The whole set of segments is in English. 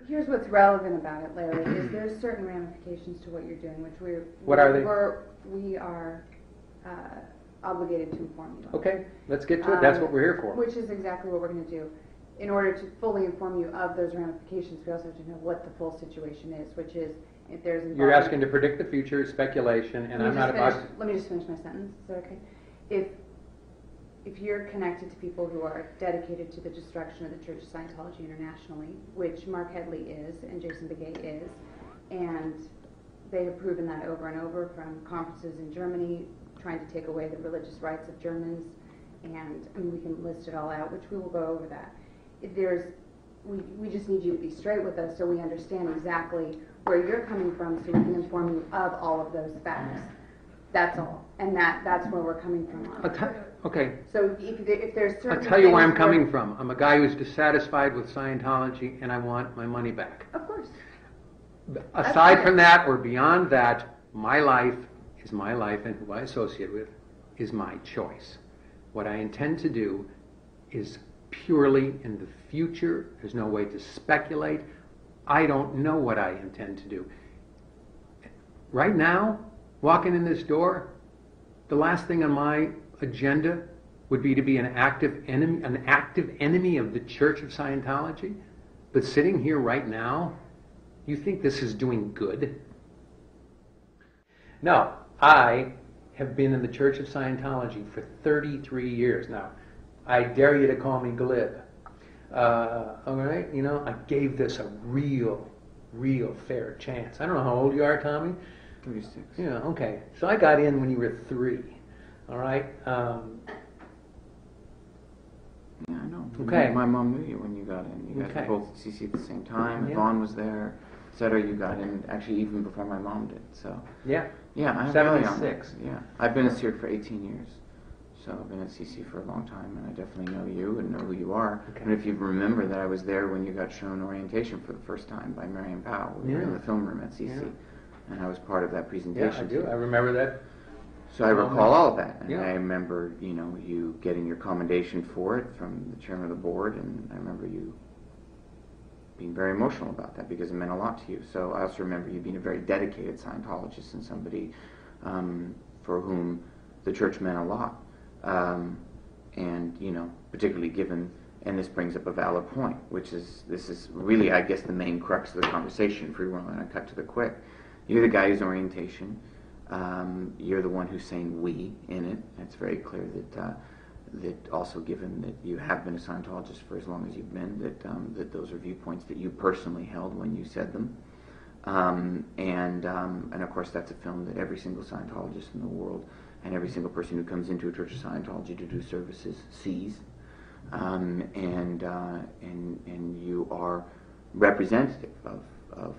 Here's what's relevant about it, Larry, is there's certain ramifications to what you're doing, which What are they? We are obligated to inform you of. Okay, let's get to it. That's what we're here for. Which is exactly what we're going to do. In order to fully inform you of those ramifications, we also have to know what the full situation is, which is if there's involvement. You're asking to predict the future, speculation, and I'm not about... Let me just finish my sentence. Is that okay? If you're connected to people who are dedicated to the destruction of the Church of Scientology internationally, which Mark Headley is and Jason Begay is, and they have proven that over and over from conferences in Germany, trying to take away the religious rights of Germans, and I mean, we can list it all out, which we will go over that. We just need you to be straight with us so we understand exactly where you're coming from so we can inform you of all of those facts. That's all. And that's where we're coming from. Okay. So if there's certain I'll tell you where I'm coming from. I'm a guy who's dissatisfied with Scientology and I want my money back. Of course. Aside from that or beyond that, my life is my life and who I associate with is my choice. What I intend to do is purely in the future. There's no way to speculate. I don't know what I intend to do. Right now, walking in this door, the last thing on my agenda would be to be an active enemy of the Church of Scientology. But sitting here right now, you think this is doing good? No, I have been in the Church of Scientology for 33 years now. I dare you to call me glib. All right, you know, I gave this a real fair chance. I don't know how old you are, Tommy. 36. Yeah, okay. So I got in when you were 3. All right. Yeah, I know. Okay. My mom knew you when you got in. You guys Okay. were both at CC at the same time. Yeah. Vaughn was there, etc. You got in actually even before my mom did. So Yeah. yeah, I'm really on 76. it. Yeah, I've been a SEERT for 18 years. So I've been at CC for a long time, and I definitely know you and know who you are. Okay. And if you remember that I was there when you got shown orientation for the first time by Marion Powell. We were in the film room at CC, and I was part of that presentation. Yeah, I do. I remember that. So I recall all of that, and Yeah. I remember, you know, you getting your commendation for it from the chairman of the board, and I remember you being very emotional about that because it meant a lot to you. So I also remember you being a very dedicated Scientologist and somebody for whom the church meant a lot. And, you know, particularly given, and this brings up a valid point, which is, this is really, I guess, the main crux of the conversation, if we were going to cut to the quick. You're the guy who's orientation. You're the one who's saying we in it. It's very clear that also given that you have been a Scientologist for as long as you've been, that those are viewpoints that you personally held when you said them. And of course that's a film that every single Scientologist in the world and every single person who comes into a Church of Scientology to do services sees. And you are representative of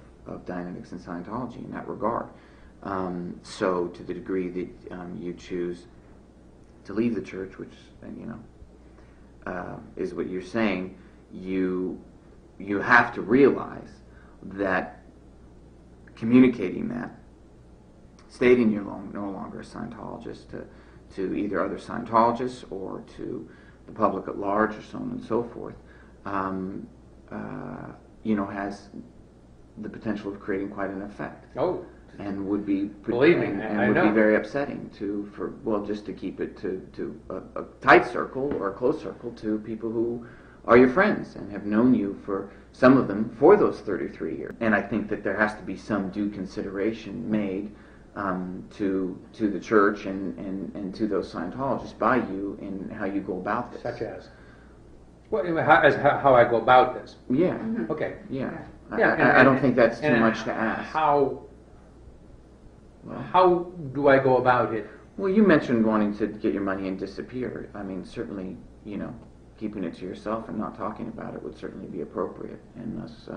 dynamics in Scientology in that regard. So to the degree that you choose to leave the church, which is what you're saying, you have to realize that communicating that, stating you're no longer a Scientologist to either other Scientologists or to the public at large or so on and so forth, has the potential of creating quite an effect. Oh. And would be, believe me, and would be very upsetting just to keep it to a tight circle or a close circle to people who are your friends and have known you for some of them for those 33 years. And I think that there has to be some due consideration made to the church and to those Scientologists by you in how you go about this. Such as? Well, how I go about this? Yeah. Mm-hmm. Okay. Yeah. Yeah. I don't think that's too much to ask. How do I go about it? Well, you mentioned wanting to get your money and disappear. I mean, certainly, keeping it to yourself and not talking about it would certainly be appropriate, and us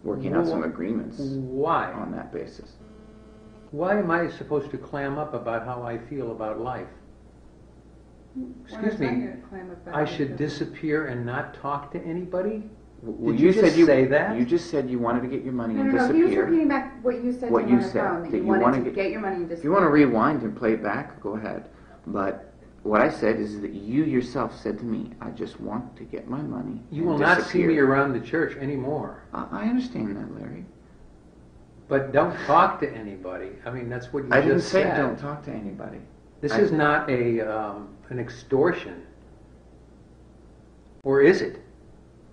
working out some agreements. Why? On that basis. Why am I supposed to clam up about how I feel about life? Excuse me, I should disappear and not talk to anybody? Well, Did you just say that? You just said you wanted to get your money and No, disappear. he was repeating back what you said What to him you on the said, phone, that that you you wanted wanna to get your money and disappear. If you want to rewind and play it back, go ahead. But what I said is that you yourself said to me, I just want to get my money. You will not see me around the church anymore. I understand that, Larry. But don't talk to anybody. I mean, that's what you just said. I didn't say don't talk to anybody. This is not an extortion. Or is it?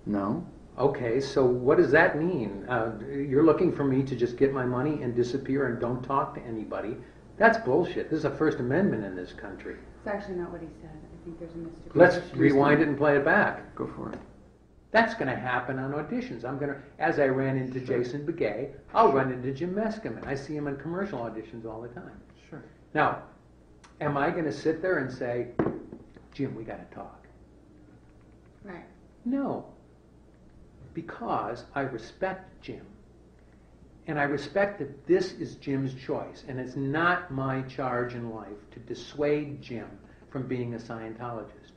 No. Okay, so what does that mean? You're looking for me to just get my money and disappear and don't talk to anybody. That's bullshit. This is a First Amendment in this country. It's actually not what he said. I think there's a mistake. Let's rewind it and play it back. Go for it. That's going to happen on auditions. As I ran into Jason Begay, I'll run into Jim Meskimen. I see him in commercial auditions all the time. Sure. Now, am I going to sit there and say, Jim, we got to talk? Right. No. Because I respect Jim. And I respect that this is Jim's choice. And it's not my charge in life to dissuade Jim from being a Scientologist.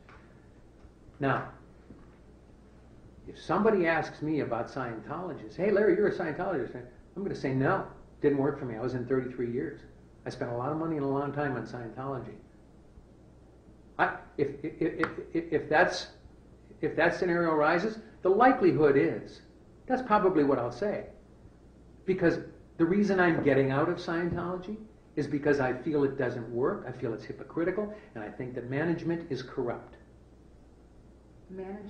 Now, if somebody asks me about Scientologists, hey, Larry, you're a Scientologist. I'm going to say no. Didn't work for me. I was in 33 years. I spent a lot of money and a long time on Scientology. If that scenario arises, the likelihood is that's probably what I'll say. Because the reason I'm getting out of Scientology is because I feel it doesn't work, I feel it's hypocritical, and I think that management is corrupt.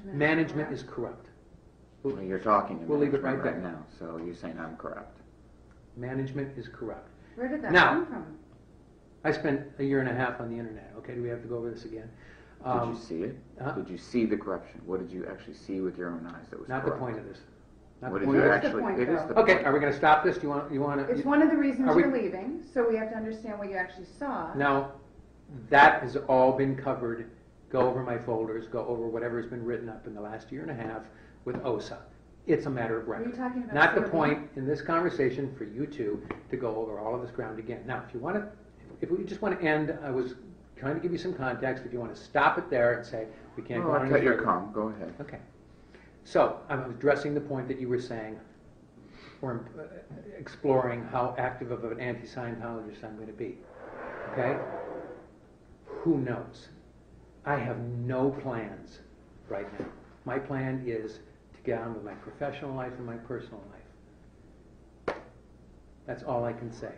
Management is corrupt. Well, you're talking to We'll leave it management right there. now, so you're saying I'm corrupt. Management is corrupt. Where did that Now, come from? I spent a year and a half on the internet. Okay, do we have to go over this again? Did you see it? Did you see the corruption? What did you actually see with your own eyes that was Not corrupt? the point of this. Not What the did point you of What's this. the actually? point, It is though? the Okay, point. are we going to stop this? Do you want to? It's one of the reasons Are we- you're leaving, so we have to understand what you actually saw. Now, that has all been covered. Go over my folders, go over whatever has been written up in the last year and a half with OSA. It's a matter of Are you record. talking about Not the Sarah point in this conversation for you two to go over all of this ground again. Now, if we just want to end, I was trying to give you some context. If you want to stop it there and say, we can't go Oh, on I any cut your further. calm. Go ahead. Okay. So, I'm addressing the point that you were saying, or exploring how active of an anti-Scientologist I'm going to be. Okay? Who knows? I have no plans right now. My plan is to get on with my professional life and my personal life. That's all I can say.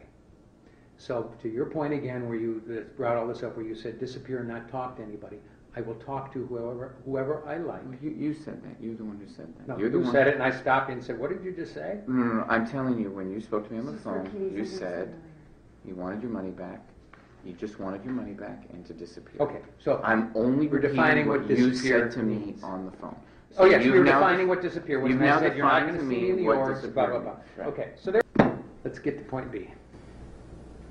So, to your point again, where you brought all this up, where you said disappear and not talk to anybody, I will talk to whoever I like. Well, you said that. You're the one who said that. No, You're the you one. said it, and I stopped you and said, "What did you just say?" No. I'm telling you, when you spoke to me on the This is where phone, Katie's you looking said familiar. you wanted your money back. You just wanted your money back and to disappear. Okay, so I'm only we're repeating defining what you disappear said to me means. on the phone. Oh yes, you've we were now defining what disappear was. you've And I now said you're not defined going to to see me in me the what orbs, blah disappear blah blah. means, right. Okay, so there. Let's get to point B.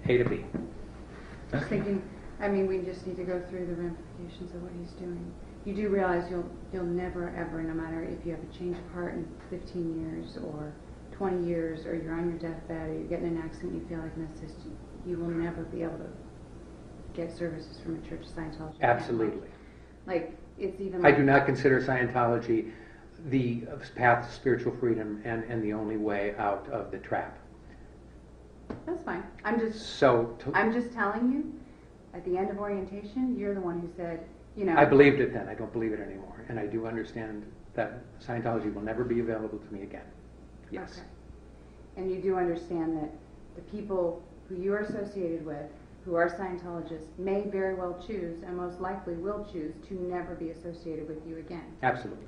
A to B. I was thinking, I mean, we just need to go through the ramifications of what he's doing. You do realize you'll never ever, no matter if you have a change of heart in 15 years or 20 years, or you're on your deathbed, or you get in an accident, you feel like an assist, you will never be able to get services from a Church of Scientology. Absolutely. Like, it's even. I Like, do not consider Scientology the path to spiritual freedom and the only way out of the trap. That's fine. I'm just telling you. At the end of orientation, you're the one who said, you know. I believed it then. I don't believe it anymore. And I do understand that Scientology will never be available to me again. Yes. Okay. And you do understand that the people who you are associated with, who are Scientologists, may very well choose, and most likely will choose, to never be associated with you again. Absolutely.